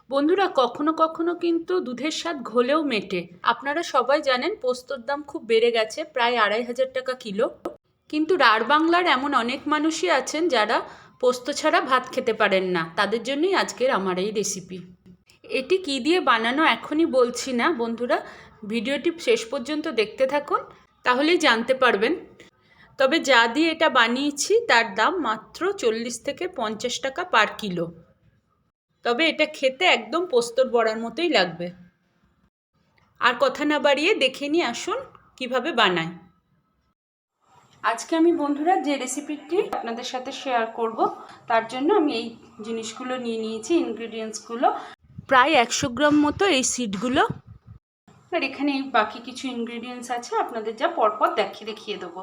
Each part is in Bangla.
বন্ধুরা, কখনো কখনো কিন্তু দুধের স্বাদ ঘোলেও মেটে। আপনারা সবাই জানেন পোস্তর দাম খুব বেড়ে গেছে, প্রায় 2,500 টাকা কিলো। কিন্তু রাঢ় বাংলার এমন অনেক মানুষই আছেন যারা পোস্ত ছাড়া ভাত খেতে পারেন না। তাদের জন্যই আজকের আমার এই রেসিপি। এটি কী দিয়ে বানানো এখনই বলছি না বন্ধুরা, ভিডিওটি শেষ পর্যন্ত দেখতে থাকুন, তাহলেই জানতে পারবেন। তবে যা দিয়ে এটা বানিয়েছি তার দাম মাত্র 40 থেকে 50 টাকা পার কিলো। তবে এটা খেতে একদম পোস্তর বড়ার মতোই লাগবে। আর কথা না বাড়িয়ে দেখে নিয়ে আসুন কিভাবে বানায়। আজকে আমি বন্ধুরা যে রেসিপিটি আপনাদের সাথে শেয়ার করব, তার জন্য আমি এই জিনিসগুলো নিয়ে নিয়েছি, ইনগ্রিডিয়েন্টসগুলো প্রায় 100 গ্রাম মতো এই সিডগুলো। আর এখানে বাকি কিছু ইনগ্রিডিয়েন্টস আছে, আপনাদের যা পরপর দেখিয়ে দেবো।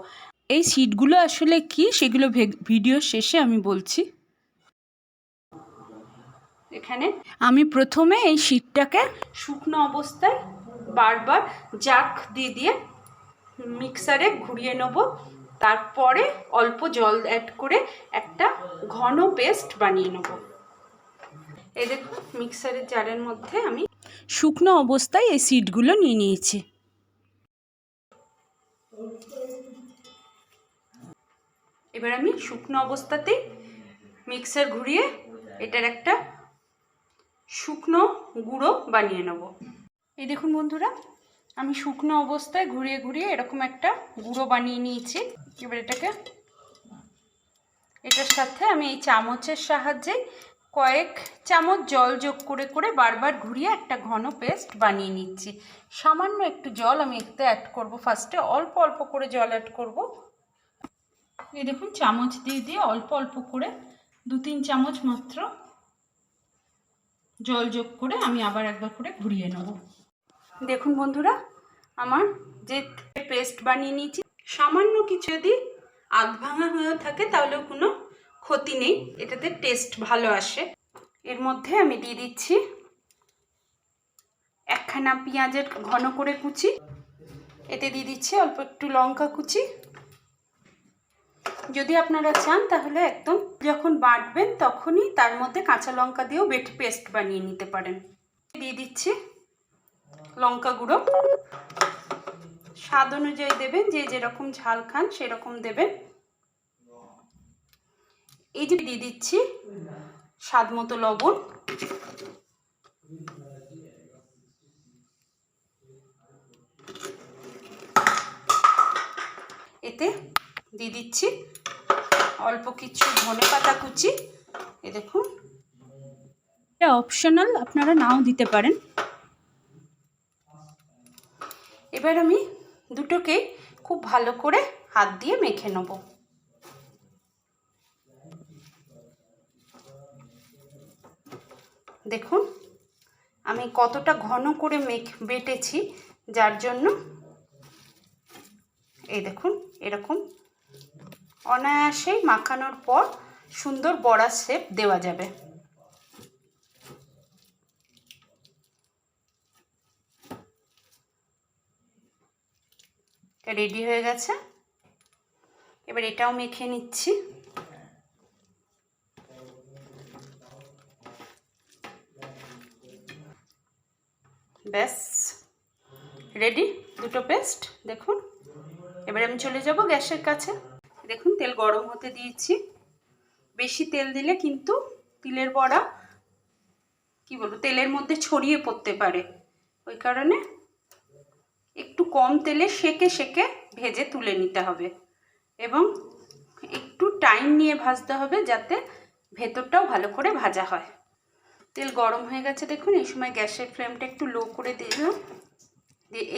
এই সিডগুলো আসলে কি সেগুলো ভিডিও শেষে আমি বলছি। এখানে আমি প্রথমে এই সিডটাকে শুকনো অবস্থায় বারবার জাক দিয়ে মিক্সারে ঘুরিয়ে নেব। তারপরে অল্প জল অ্যাড করে একটা ঘন পেস্ট বানিয়ে নেব। এই দেখুন, মিক্সারের জারের মধ্যে আমি শুকনো অবস্থায় এই সিডগুলো নিয়ে নিয়েছি। এবার আমি শুকনো অবস্থাতেই মিক্সার ঘুরিয়ে এটার একটা শুকনো গুঁড়ো বানিয়ে নেব। এই দেখুন বন্ধুরা, আমি শুকনো অবস্থায় ঘুরিয়ে এরকম একটা গুঁড়ো বানিয়ে নিয়েছি। এবার এটার সাথে আমি এই চামচের সাহায্যে কয়েক চামচ জল যোগ করে বারবার ঘুরিয়ে একটা ঘন পেস্ট বানিয়ে নিচ্ছি। সামান্য একটু জল আমি এতে অ্যাড করব। ফার্স্টে অল্প অল্প করে জল অ্যাড করব। এই দেখুন, চামচ দিয়ে অল্প অল্প করে 2-3 চামচ মাত্র জল যোগ করে আমি আবার একবার করে ঘুরিয়ে নেব। দেখুন বন্ধুরা, আমার যে পেস্ট বানিয়ে নিয়েছি, সামান্য কিছু যদি আধ ভাঙা হয়ে থাকে তাহলেও কোনো ক্ষতি নেই, এটাতে টেস্ট ভালো আসে। এর মধ্যে আমি দিয়ে দিচ্ছি একখানা পেঁয়াজের ঘন করে কুচি, এতে দিয়ে দিচ্ছি অল্প একটু লঙ্কা কুচি। যদি আপনারা চান তাহলে একদম যখন বাটবেন তখনই তার মধ্যে কাঁচা লঙ্কা দিয়েও পেস্ট বানিয়ে নিতে পারেন। দিয়ে দিচ্ছি লঙ্কা গুঁড়ো, স্বাদ অনুযায়ী দেবেন, যে যেরকম ঝাল খান সেরকম দেবেন। এই যে দিয়ে দিচ্ছি স্বাদ মতো লবণ, এতে দিয়ে দিচ্ছি অল্প কিছু ধনেপাতা কুচি। এই দেখুন, এটা অপশনাল, আপনারা নাও দিতে পারেন। এবার আমি দুটোকে খুব ভালো করে হাত দিয়ে মেখে নেব। দেখুন আমি কতটা ঘন করে বেটেছি, যার জন্য এই দেখুন এরকম অনায়াসেই মাখানোর পর সুন্দর বড়া শেপ দেওয়া যাবে। রেডি হয়ে গেছে। এবার এটাও মেখে নিচ্ছি। ব্যাস রেডি দুটো পেস্ট। দেখুন, এবার আমি চলে যাব গ্যাসের কাছে। দেখুন তেল গরম হতে দিয়েছি। বেশি তেল দিলে কিন্তু তিলের বড়া কি বলবো, তেলের মধ্যে ছড়িয়ে পড়তে পারে, ওই কারণে একটু কম তেলে সেকে ভেজে তুলে নিতে হবে এবং একটু টাইম নিয়ে ভাজতে হবে যাতে ভেতরটাও ভালো করে ভাজা হয়। তেল গরম হয়ে গেছে, দেখুন এই সময় গ্যাসের ফ্লেমটা একটু লো করে দিলাম।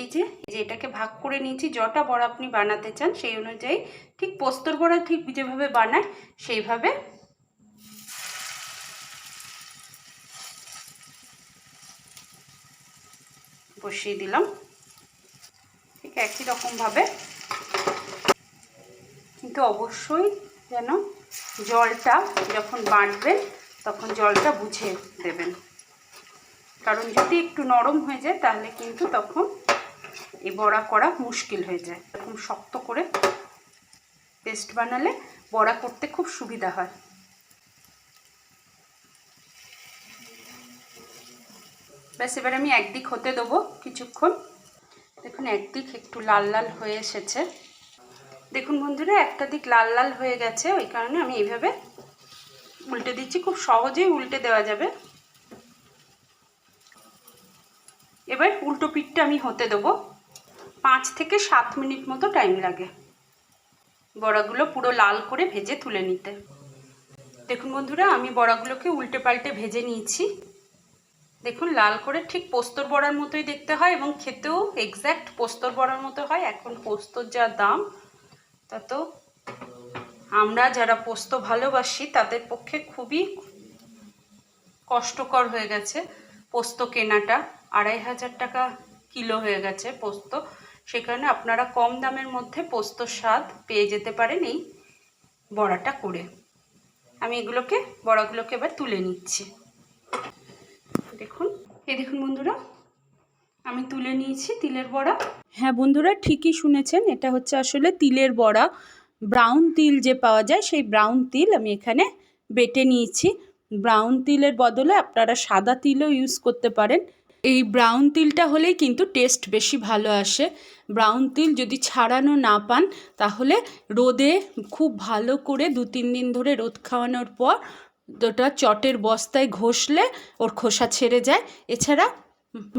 এই যে এটাকে ভাগ করে নিয়েছি, যটা বড়া আপনি বানাতে চান সেই অনুযায়ী, ঠিক পোস্তর বড়া ঠিক যেভাবে বানায় সেইভাবে বসিয়ে দিলাম। ঠিক একই রকমভাবে, কিন্তু অবশ্যই যেন জলটা যখন বাটবেন তখন জলটা বুঝে দেবেন, কারণ যদি একটু নরম হয়ে যায় তাহলে কিন্তু তখন এই বড়া করা মুশকিল হয়ে যায়। এরকম শক্ত করে পেস্ট বানালে বড়া করতে খুব সুবিধা হয়। ব্যাস এবার আমি একদিক হতে দেবো কিছুক্ষণ। দেখুন একদিক একটু লাল লাল হয়ে এসেছে। দেখুন বন্ধুরা একটা দিক লাল লাল হয়ে গেছে, ওই কারণে আমি এইভাবে উল্টে দিচ্ছি, খুব সহজেই উল্টে দেওয়া যাবে। এবার উল্টো পিঠটা আমি হতে দেবো, 5 থেকে 7 মিনিট মতো টাইম লাগে বড়াগুলো পুরো লাল করে ভেজে তুলে নিতে। দেখুন বন্ধুরা আমি বড়াগুলোকে উল্টে পাল্টে ভেজে নিয়েছি। দেখুন লাল করে, ঠিক পোস্তর বড়ার মতোই দেখতে হয় এবং খেতেও এক্স্যাক্ট পোস্তর বড়ার মতো হয়। এখন পোস্তর যা দাম, তা তো আমরা যারা পোস্ত ভালোবাসি তাদের পক্ষে খুবই কষ্টকর হয়ে গেছে পোস্ত কেনাটা। 2500 টাকা কিলো হয়ে গেছে পোস্ত। সে কারণে আপনারা কম দামের মধ্যে পোস্তর স্বাদ পেয়ে যেতে পারেন এই বড়াটা করে। আমি বড়াগুলোকে এবার তুলে নিচ্ছি। দেখুন বন্ধুরা আমি তুলে নিয়েছি তিলের বড়া। হ্যাঁ বন্ধুরা ঠিকই শুনেছেন, এটা হচ্ছে আসলে তিলের বড়া। ব্রাউন তিল যে পাওয়া যায় সেই ব্রাউন তিল আমি এখানে বেটে নিয়েছি। ব্রাউন তিলের বদলে আপনারা সাদা তিলও ইউজ করতে পারেন। এই ব্রাউন তিলটা হলেই কিন্তু টেস্ট বেশি ভালো আসে। ব্রাউন তিল যদি ছাড়ানো না পান তাহলে রোদে খুব ভালো করে 2-3 দিন ধরে রোদ খাওয়ানোর পর ওটা চটের বস্তায় ঘষলে ওর খোসা ছেড়ে যায়। এছাড়া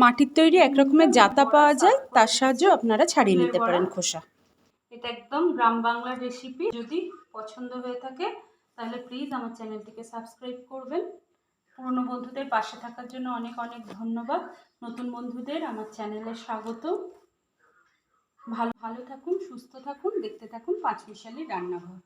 মাটির তৈরি এক রকমের জাতা পাওয়া যায়, তার সাহায্যেও আপনারা ছাড়িয়ে নিতে পারেন খোসা। এটা একদম গ্রাম বাংলার রেসিপি। যদি পছন্দ হয়ে থাকে তাহলে প্লিজ আমার চ্যানেলটিকে সাবস্ক্রাইব করবেন। পুরনো বন্ধুদের পাশে থাকার জন্য অনেক অনেক ধন্যবাদ। নতুন বন্ধুদের আমার চ্যানেলে স্বাগত। ভালো থাকুন, সুস্থ থাকুন, দেখতে থাকুন পাঁচমিশালি রান্নাঘর।